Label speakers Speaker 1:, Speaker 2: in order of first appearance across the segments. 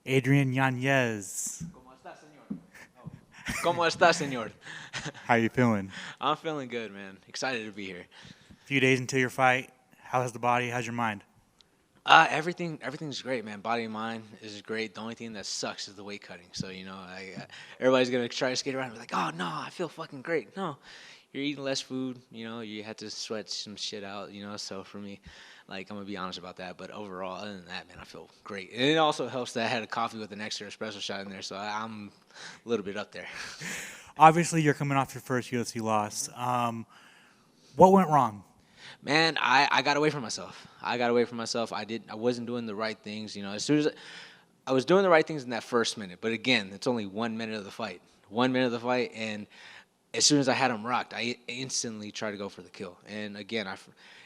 Speaker 1: Adrian Yanez.
Speaker 2: ¿Cómo está, señor? Oh. ¿Cómo está, señor?
Speaker 1: How you feeling?
Speaker 2: I'm feeling good, man. Excited to be here.
Speaker 1: A few days until your fight. How's the body? How's your mind?
Speaker 2: Everything's great, man. Body and mind is great. The only thing that sucks is the weight cutting. So everybody's gonna try to skate around and be like, "Oh no, I feel fucking great." No, you're eating less food. You had to sweat some shit out. So for me, I'm gonna be honest about that. But overall, other than that, man, I feel great. And it also helps that I had a coffee with an extra espresso shot in there, so I'm a little bit up there.
Speaker 1: Obviously, you're coming off your first UFC loss. What went wrong?
Speaker 2: Man, I got away from myself. I got away from myself. I wasn't doing the right things. As soon as I was doing the right things in that first minute, but again, it's only 1 minute of the fight. 1 minute of the fight, and as soon as I had him rocked, I instantly tried to go for the kill. And again,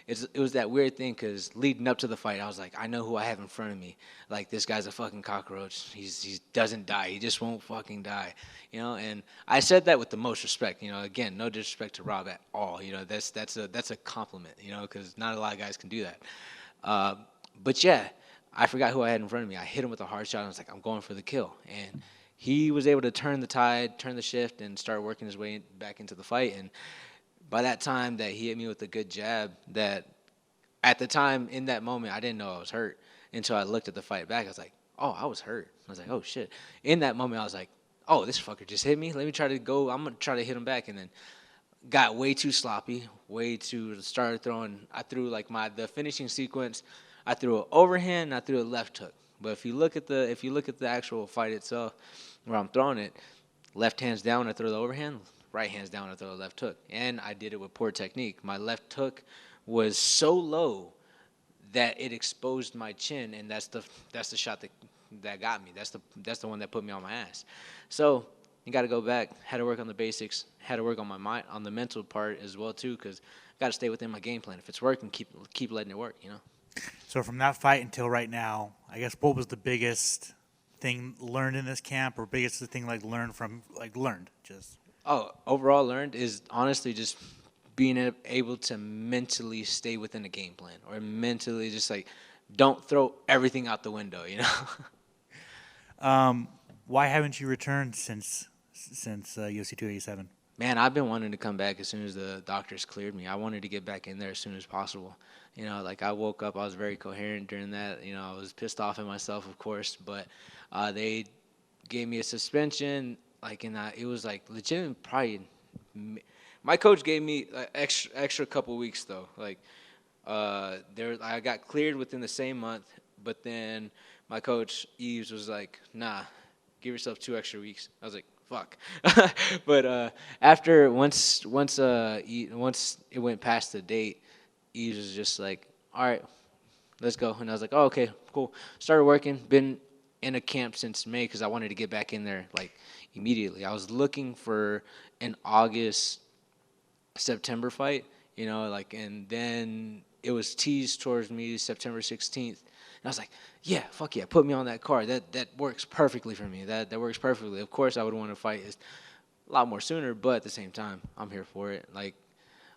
Speaker 2: it was that weird thing because leading up to the fight, I was like, I know who I have in front of me. Like, this guy's a fucking cockroach. He doesn't die. He just won't fucking die. And I said that with the most respect. Again, no disrespect to Rob at all. That's a compliment. Because not a lot of guys can do that. Uh, but yeah, I forgot who I had in front of me. I hit him with a hard shot. And I was like, I'm going for the kill. And he was able to turn the tide, turn the shift, and start working his way back into the fight. And by that time that he hit me with a good jab, that at the time in that moment I didn't know I was hurt until I looked at the fight back. I was like, oh, I was hurt. I was like, oh shit. In that moment I was like, oh, this fucker just hit me. Let me try to go. I'm gonna try to hit him back, and then got way too sloppy, way too started throwing. I threw like the finishing sequence. I threw an overhand and I threw a left hook. But if you look at the actual fight itself, where I'm throwing it, left hands down I throw the overhand, right hands down I throw the left hook, and I did it with poor technique. My left hook was so low that it exposed my chin, and that's the shot that got me. That's the one that put me on my ass. So you got to go back. Had to work on the basics. Had to work on my mind, on the mental part as well too, because got to stay within my game plan. If it's working, keep letting it work.
Speaker 1: So from that fight until right now, I guess what was the biggest thing learned in this camp, or biggest thing learned just?
Speaker 2: Oh, overall learned is honestly just being able to mentally stay within a game plan, or mentally just like don't throw everything out the window.
Speaker 1: Why haven't you returned since UFC 287?
Speaker 2: Man, I've been wanting to come back as soon as the doctors cleared me. I wanted to get back in there as soon as possible. Like I woke up, I was very coherent during that. I was pissed off at myself, of course, but they gave me a suspension. It was like legit. Probably, my coach gave me extra couple weeks though. I got cleared within the same month, but then my coach Eves was like, "Nah, give yourself 2 extra weeks." I was like, "Fuck," but after once it went past the date, Eves was just like, "All right, let's go," and I was like, "Oh, okay, cool." Started working. Been in a camp since May because I wanted to get back in there immediately. I was looking for an August September fight, and then it was teased towards me September 16th. And I was like, yeah, fuck yeah, put me on that card. That works perfectly for me. That works perfectly. Of course, I would want to fight a lot more sooner, but at the same time, I'm here for it.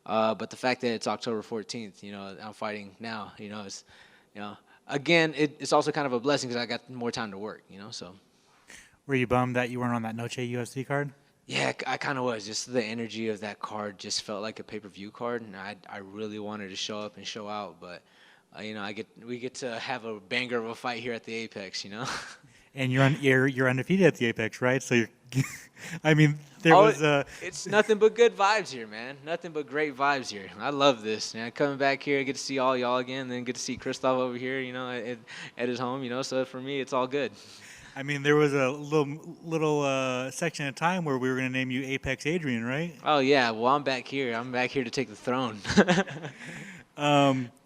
Speaker 2: But the fact that it's October 14th, I'm fighting now, it's, again, it's also kind of a blessing because I got more time to work. So.
Speaker 1: Were you bummed that you weren't on that Noche UFC card?
Speaker 2: Yeah, I kind of was. Just the energy of that card just felt like a pay-per-view card, and I really wanted to show up and show out, but we get to have a banger of a fight here at the Apex.
Speaker 1: And you're undefeated at the Apex, right? So you're, I mean, there
Speaker 2: Oh,
Speaker 1: was
Speaker 2: it's nothing but good vibes here, man. Nothing but great vibes here. I love this, man. Coming back here, I get to see all y'all again, then get to see Christoph over here, at his home. So for me, it's all good.
Speaker 1: there was a little section of time where we were going to name you Apex Adrian, right?
Speaker 2: Oh yeah, well I'm back here. I'm back here to take the throne.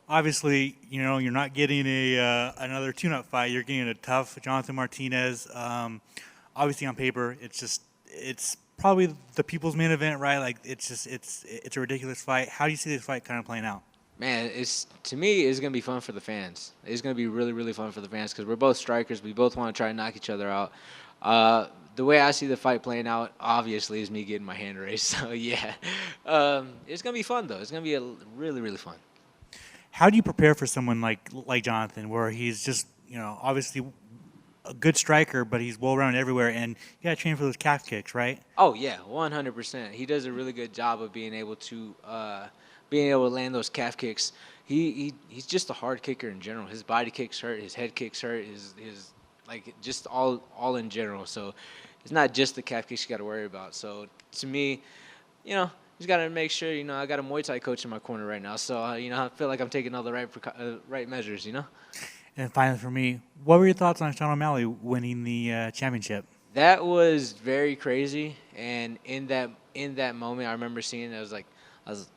Speaker 1: Obviously, you're not getting another tune-up fight. You're getting a tough Jonathan Martinez. Obviously, on paper, it's probably the people's main event, right? Like it's a ridiculous fight. How do you see this fight kind of playing out?
Speaker 2: Man, to me, it's gonna be fun for the fans. It's gonna be really, really fun for the fans because we're both strikers. We both want to try to knock each other out. The way I see the fight playing out, obviously, is me getting my hand raised. So yeah, it's gonna be fun though. It's gonna be really, really fun.
Speaker 1: How do you prepare for someone like Jonathan, where he's just obviously a good striker, but he's well-rounded everywhere, and you got to train for those calf kicks, right?
Speaker 2: Oh yeah, 100%. He does a really good job of being able to land those calf kicks. He's just a hard kicker in general. His body kicks hurt, his head kicks hurt, his like just all in general. So it's not just the calf kicks you got to worry about. So to me, just got to make sure. I got a Muay Thai coach in my corner right now, so I feel like I'm taking all the right measures.
Speaker 1: And finally, for me, what were your thoughts on Sean O'Malley winning the championship?
Speaker 2: That was very crazy, and in that moment, I remember seeing it. I was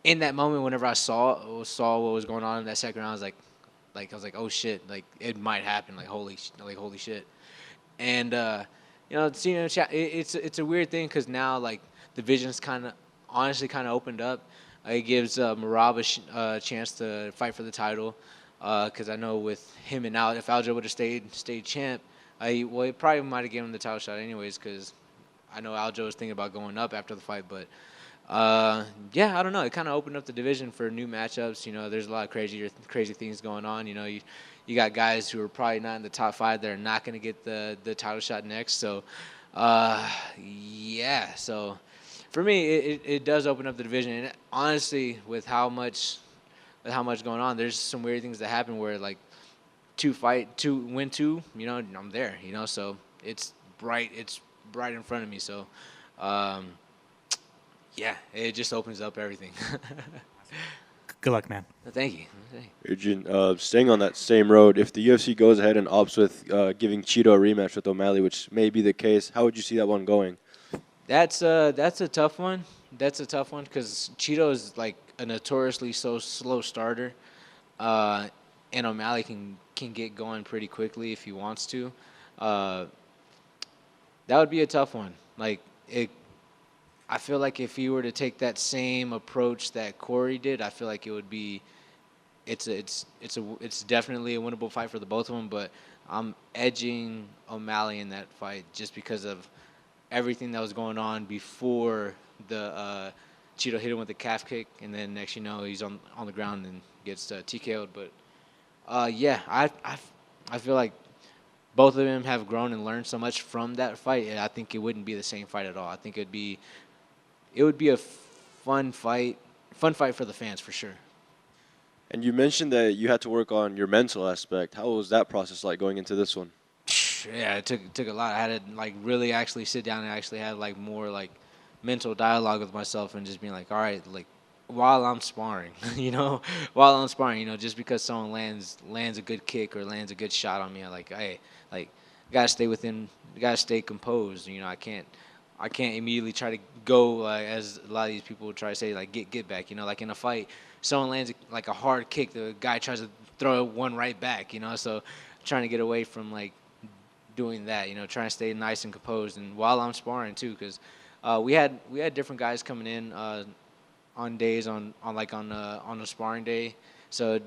Speaker 2: in that moment whenever I saw what was going on in that second round. I was like, oh shit, like it might happen, like holy shit, and seeing him, it's a weird thing because now like the vision's honestly kind of opened up. It gives Marab a chance to fight for the title because I know with him and Al, if Aljo would have stayed champ. It probably might have given him the title shot anyways, because I know Aljo was thinking about going up after the fight. But yeah, I don't know. It kind of opened up the division for new matchups. There's a lot of crazy things going on. You got guys who are probably not in the top 5 that are not going to get the title shot next. So yeah. So for me, it does open up the division. And honestly, with how much going on, there's some weird things that happen where like win two, I'm there, so it's bright in front of me. So um, yeah, it just opens up everything.
Speaker 1: Good luck, man.
Speaker 2: Thank you.
Speaker 3: Adrian, staying on that same road, if the UFC goes ahead and opts with giving Cheeto a rematch with O'Malley, which may be the case, how would you see that one going?
Speaker 2: That's a tough one. That's a tough one because Cheeto is like a notoriously so slow starter, and O'Malley can get going pretty quickly if he wants to. Uh, that would be a tough one. I feel like if he were to take that same approach that Corey did, I feel like it would be. It's definitely a winnable fight for the both of them, but I'm edging O'Malley in that fight just because of everything that was going on before the Cheeto hit him with the calf kick, and then next he's on the ground and gets TKO'd. But yeah, I feel like both of them have grown and learned so much from that fight. And I think it wouldn't be the same fight at all. I think it would be a fun fight for the fans for sure.
Speaker 3: And you mentioned that you had to work on your mental aspect. How was that process like going into this one?
Speaker 2: Yeah, it took a lot. I had to like really actually sit down and actually have like more like mental dialogue with myself and just being like, all right, like while I'm sparring, just because someone lands a good kick or lands a good shot on me, I'm like, hey, like gotta stay composed. I can't immediately try to go as a lot of these people try to say like get back. Like in a fight, someone lands like a hard kick, the guy tries to throw one right back. So trying to get away from like doing that. Trying to stay nice and composed, and while I'm sparring too, because we had different guys coming in on days on a sparring day, so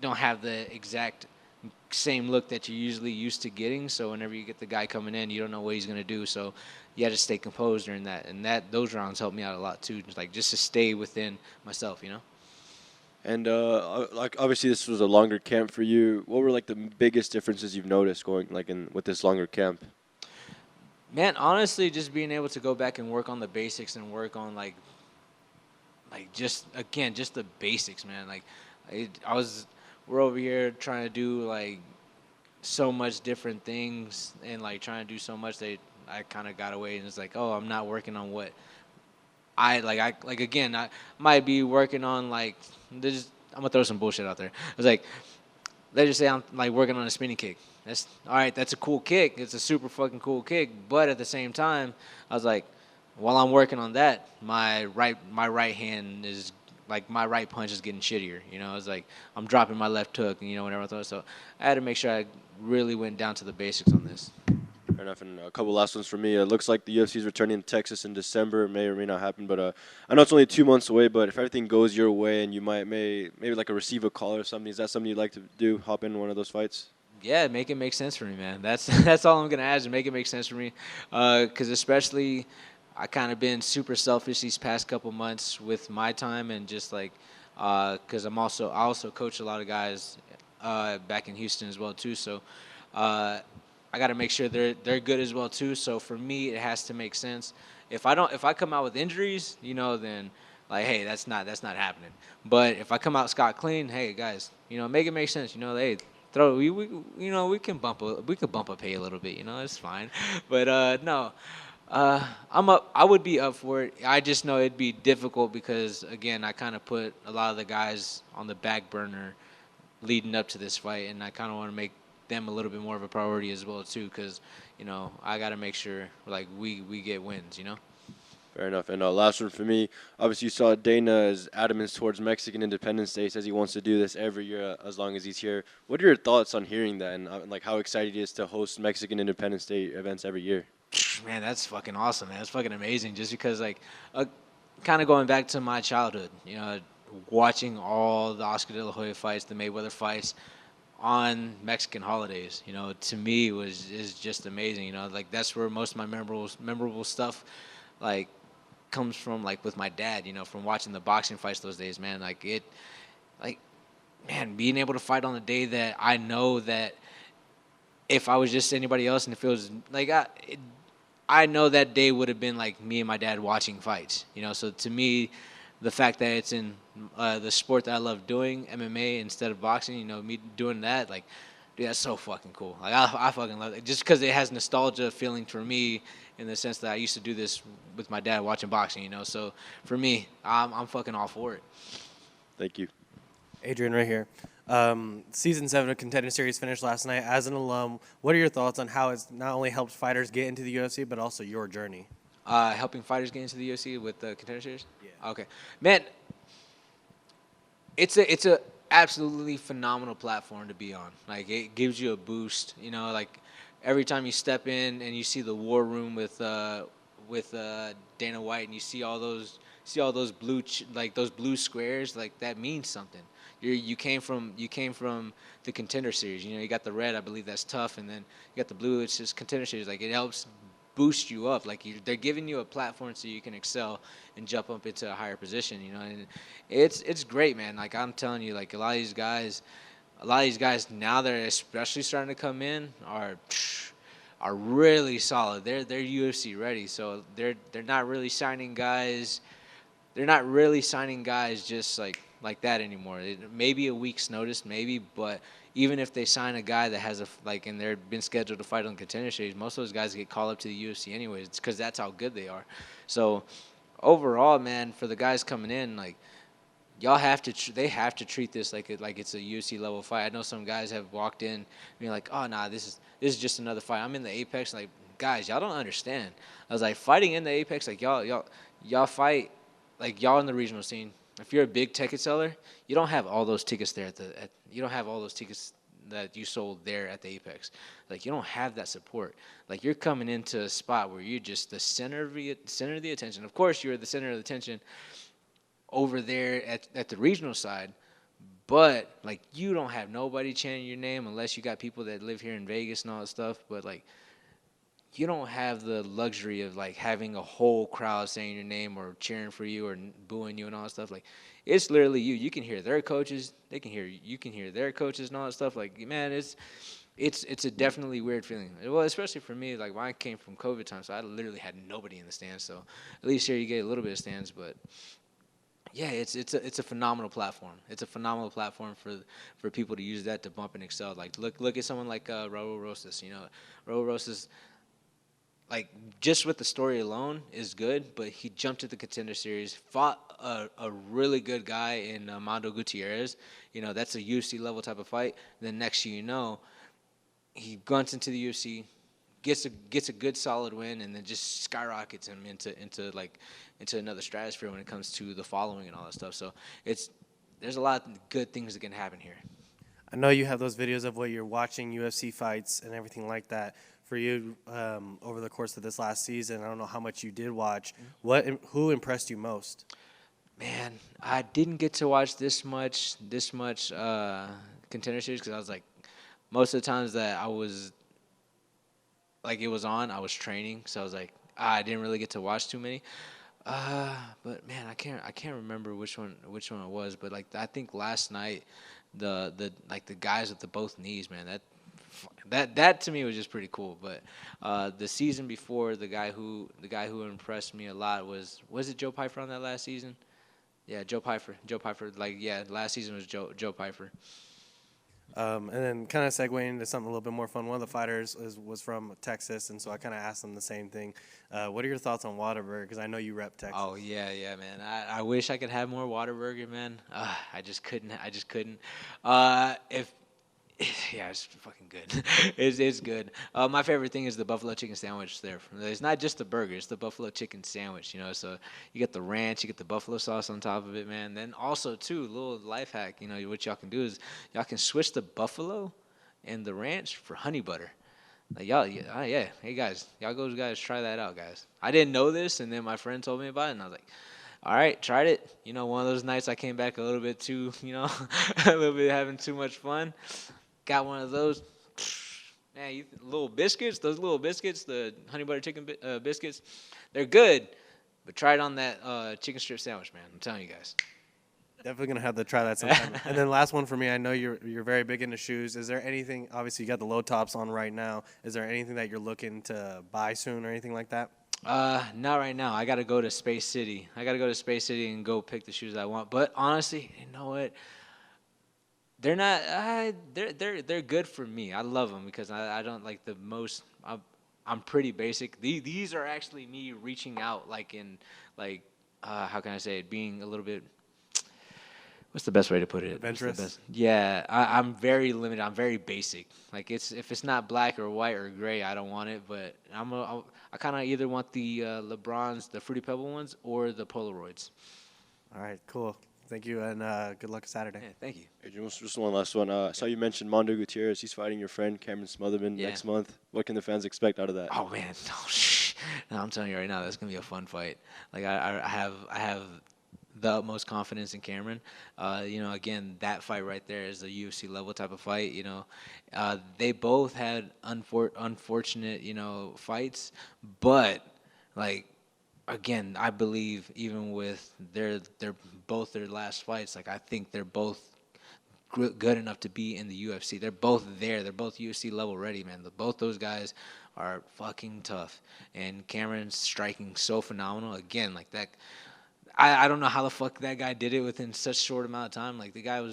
Speaker 2: don't have the exact same look that you're usually used to getting. So whenever you get the guy coming in, you don't know what he's gonna do. So you have to stay composed during that, and those rounds helped me out a lot too. Just to stay within myself.
Speaker 3: And like obviously this was a longer camp for you. What were like the biggest differences you've noticed going like in with this longer camp?
Speaker 2: Man, honestly, just being able to go back and work on the basics and work on just the basics, man. We're over here trying to do like so much different things and like trying to do so much that I kind of got away and it's like, oh, I'm not working on what I might be working on like this. I'm gonna throw some bullshit out there. It's like, let's just say I'm like working on a spinning kick. That's all right. That's a cool kick. It's a super fucking cool kick. But at the same time, I was like, while I'm working on that, my right hand is like my right punch is getting shittier. It's like I'm dropping my left hook. Whenever I throw it. So I had to make sure I really went down to the basics on this.
Speaker 3: Fair enough. And a couple last ones for me. It looks like the UFC is returning to Texas in December. It may or may not happen, but I know it's only 2 months away. But if everything goes your way and you maybe like receive a call or something, is that something you'd like to do? Hop in one of those fights?
Speaker 2: Yeah, make it make sense for me, man. That's all I'm gonna ask. Make it make sense for me, because especially I kind of been super selfish these past couple months with my time and just like because I also coach a lot of guys back in Houston as well too. So I got to make sure they're good as well too. So for me, it has to make sense. If I come out with injuries, then like, hey, that's not happening. But if I come out scot clean, hey guys, make it make sense. Hey, throw we we could bump up pay a little bit. It's fine. But no. I'm up. I would be up for it. I just know it'd be difficult because, again, I kind of put a lot of the guys on the back burner leading up to this fight, and I kind of want to make them a little bit more of a priority as well too, because I got to make sure like we get wins.
Speaker 3: Fair enough. And last one for me. Obviously, you saw Dana's adamance towards Mexican Independence Day. Says he wants to do this every year as long as he's here. What are your thoughts on hearing that and like how excited he is to host Mexican Independence Day events every year?
Speaker 2: Man, that's fucking awesome, man. That's fucking amazing. Just because like, kind of going back to my childhood, watching all the Oscar De La Hoya fights, the Mayweather fights on Mexican holidays, to me is just amazing. Like that's where most of my memorable stuff, like, comes from, like with my dad, from watching the boxing fights those days, man. Like, man, being able to fight on the day that I know that if I was just anybody else and if it was like I know that day would have been like me and my dad watching fights, So to me, the fact that it's in the sport that I love doing, MMA instead of boxing, me doing that, like, dude, that's so fucking cool. Like I fucking love it just because it has nostalgia feeling for me in the sense that I used to do this with my dad watching boxing, So for me, I'm fucking all for it.
Speaker 3: Thank you.
Speaker 4: Adrian, right here. Season 7 of Contender Series finished last night. As an alum, what are your thoughts on how it's not only helped fighters get into the UFC, but also your journey?
Speaker 2: Helping fighters get into the UFC with the Contender Series. Yeah. Okay, man. It's a absolutely phenomenal platform to be on. Like it gives you a boost. Like every time you step in and you see the war room with Dana White and you see all those those blue squares, like that means something. You came from the Contender Series. You got the red, I believe that's tough, and then you got the blue. It's just Contender Series. Like it helps boost you up. Like they're giving you a platform so you can excel and jump up into a higher position. And it's great, man. Like I'm telling you, like a lot of these guys now they're especially starting to come in are really solid. They're UFC ready, so they're not really signing guys. They're not really signing guys just like that anymore. Maybe a week's notice, maybe, but even if they sign a guy that has and they're been scheduled to fight on Contender Series, most of those guys get called up to the UFC anyways. It's because that's how good they are. So overall, man, for the guys coming in, like they have to treat this like it's a UFC level fight. I know some guys have walked in being like, oh nah, this is just another fight. I'm in the Apex, like guys, y'all don't understand. I was like fighting in the Apex, like y'all fight like y'all in the regional scene. If you're a big ticket seller, you don't have all those tickets there you don't have all those tickets that you sold there at the Apex. Like you don't have that support. Like you're coming into a spot where you're just the center of the attention. Of course, you're the center of the attention over there at the regional side, but like you don't have nobody chanting your name unless you got people that live here in Vegas and all that stuff. But like you don't have the luxury of like having a whole crowd saying your name or cheering for you or booing you and all that stuff. Like it's literally you. You can hear their coaches. They can hear you can hear their coaches and all that stuff. Like man, it's a definitely weird feeling. Well, especially for me, like when I came from COVID time, so I literally had nobody in the stands. So at least here you get a little bit of stands, but yeah, it's a phenomenal platform. It's a phenomenal platform for people to use that to bump and excel. Like look at someone like Raul Rosas. Raul Rosas, like just with the story alone is good, but he jumped to the Contender Series, fought a really good guy in Mando Gutierrez. That's a UFC level type of fight. Then next thing you know, he grunts into the UFC, gets a good solid win, and then just skyrockets him into another stratosphere when it comes to the following and all that stuff. So there's a lot of good things that can happen here.
Speaker 4: I know you have those videos of what you're watching UFC fights and everything like that. For you, over the course of this last season, I don't know how much you did watch. Who impressed you most?
Speaker 2: Man, I didn't get to watch this much Contender Series because I was like, most of the times that I was like it was on, I was training, so I was like, I didn't really get to watch too many. But man, I can't remember which one it was. But like I think last night, the guys with the both knees, man, that that to me was just pretty cool. But the season before, the guy who impressed me a lot was it Joe Pyfer on that last season? Yeah, Joe Pyfer. Like, yeah, last season was Joe Pyfer.
Speaker 4: And then kind of segueing into something a little bit more fun. One of the fighters was from Texas, and so I kind of asked him the same thing. What are your thoughts on Whataburger? Because I know you rep Texas.
Speaker 2: Oh yeah, man. I wish I could have more Whataburger, man. I just couldn't. If yeah, it's fucking good. It's good. My favorite thing is the buffalo chicken sandwich there. It's not just the burger; it's the buffalo chicken sandwich. You know, so you get the ranch, you get the buffalo sauce on top of it, man. Then also too, little life hack. You know, what y'all can do is y'all can switch the buffalo and the ranch for honey butter. Like y'all, yeah. Hey guys, guys, try that out, guys. I didn't know this, and then my friend told me about it, and I was like, all right, tried it. You know, one of those nights I came back a little bit too, a little bit having too much fun. Got one of those. Man, those little biscuits, the honey butter chicken biscuits, they're good. But try it on that chicken strip sandwich, man. I'm telling you guys.
Speaker 4: Definitely gonna have to try that sometime. And then last one for me. I know you're very big into shoes. Is there anything? Obviously, you got the low tops on right now. Is there anything that you're looking to buy soon or anything like that?
Speaker 2: Not right now. I got to go to Space City. And go pick the shoes I want. But honestly, you know what? They're not. They're good for me. I love them because I don't like the most. I'm pretty basic. These are actually me reaching out, how can I say it? Being a little bit. What's the best way to put it?
Speaker 4: Adventurous?
Speaker 2: Yeah, I'm very limited. I'm very basic. Like if it's not black or white or gray, I don't want it. But I kind of either want the LeBrons, the Fruity Pebble ones, or the Polaroids.
Speaker 4: All right, cool. Thank you, and good luck Saturday.
Speaker 2: Yeah, thank you.
Speaker 3: Adrian, just one last one. I saw you mentioned Mondo Gutierrez. He's fighting your friend Cameron Smotherman next month. What can the fans expect out of that?
Speaker 2: Oh man, no, I'm telling you right now, that's gonna be a fun fight. Like I have the utmost confidence in Cameron. Again, that fight right there is a UFC level type of fight. They both had unfortunate, fights, but like again, I believe even with their last fights, like I think they're both good enough to be in the UFC. They're both there. They're both UFC level ready, man. Both those guys are fucking tough, and Cameron's striking so phenomenal. Again, like that. I don't know how the fuck that guy did it within such short amount of time. Like the guy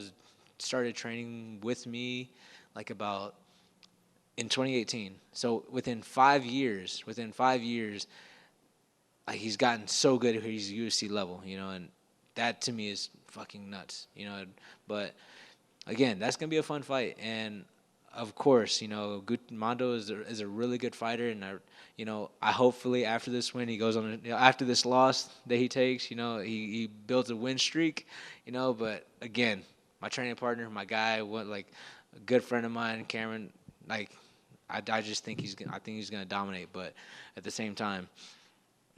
Speaker 2: started training with me like about in 2018. So within 5 years, like he's gotten so good he's UFC level, and that to me is fucking nuts, But again, that's gonna be a fun fight, and of course, Mondo is a really good fighter, and I hopefully after this win he goes on after this loss that he takes, he builds a win streak, But again, my training partner, my guy, a good friend of mine, Cameron, like I just think he's gonna dominate, but at the same time,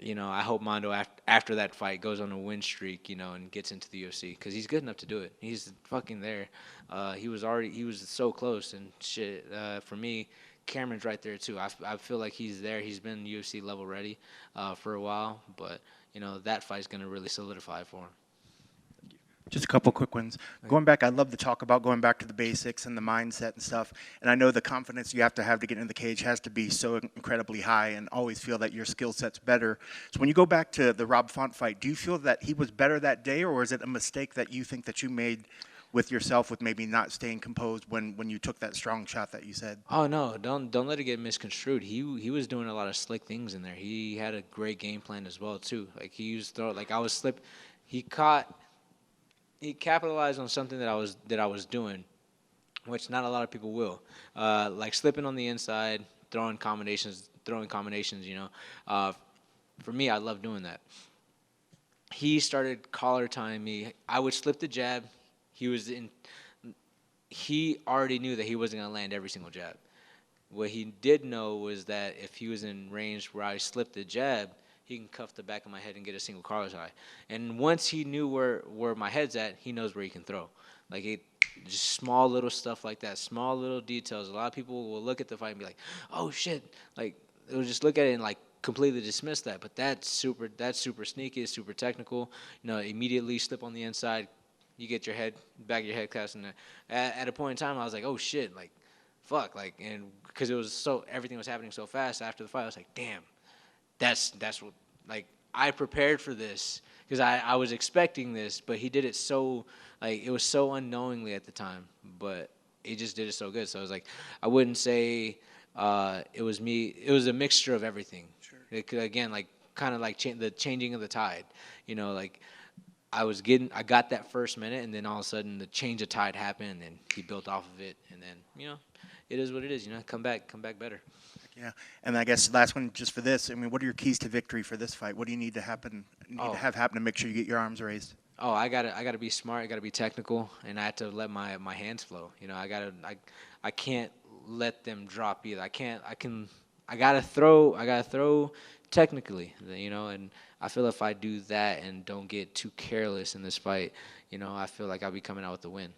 Speaker 2: I hope Mondo after that fight goes on a win streak, and gets into the UFC because he's good enough to do it. He's fucking there. He was so close and shit. For me, Cameron's right there too. I feel like he's there. He's been UFC level ready for a while, but that fight's gonna really solidify for him.
Speaker 5: Just a couple quick ones. Going back, I love to talk about going back to the basics and the mindset and stuff. And I know the confidence you have to get in the cage has to be so incredibly high and always feel that your skill set's better. So when you go back to the Rob Font fight, do you feel that he was better that day, or is it a mistake that you think that you made with yourself with maybe not staying composed when you took that strong shot that you said?
Speaker 2: Oh no, don't let it get misconstrued. He was doing a lot of slick things in there. He had a great game plan as well too. Like he used throw like I was slip. He capitalized on something that I was doing, which not a lot of people will. Like slipping on the inside, throwing combinations. For me, I love doing that. He started collar tying me. I would slip the jab. He already knew that he wasn't gonna land every single jab. What he did know was that if he was in range where I slipped the jab, he can cuff the back of my head and get a single collar tie. And once he knew where my head's at, he knows where he can throw. Just small little stuff like that, small little details. A lot of people will look at the fight and be like, "Oh shit!" Like they'll just look at it and like completely dismiss that. But that's super sneaky, super technical. Immediately slip on the inside, you get your head back of your head cast in there. At a point in time, I was like, "Oh shit!" Like fuck, like, and because it was everything was happening so fast after the fight, I was like, damn, that's what, like, I prepared for this because I was expecting this, but he did it so, like, it was so unknowingly at the time, but he just did it so good. So I was like, I wouldn't say it was me. It was a mixture of everything. Sure. It could, again, like, kind of like the changing of the tide, like, I got that first minute, and then all of a sudden the change of tide happened, and then he built off of it, and then, it is what it is, come back better.
Speaker 5: Yeah, and I guess last one just for this. I mean, what are your keys to victory for this fight? What do you need to have happen to make sure you get your arms raised?
Speaker 2: Oh, I gotta be smart. I gotta be technical, and I have to let my hands flow. I can't let them drop either. I gotta throw technically. And I feel if I do that and don't get too careless in this fight, I feel like I'll be coming out with the win.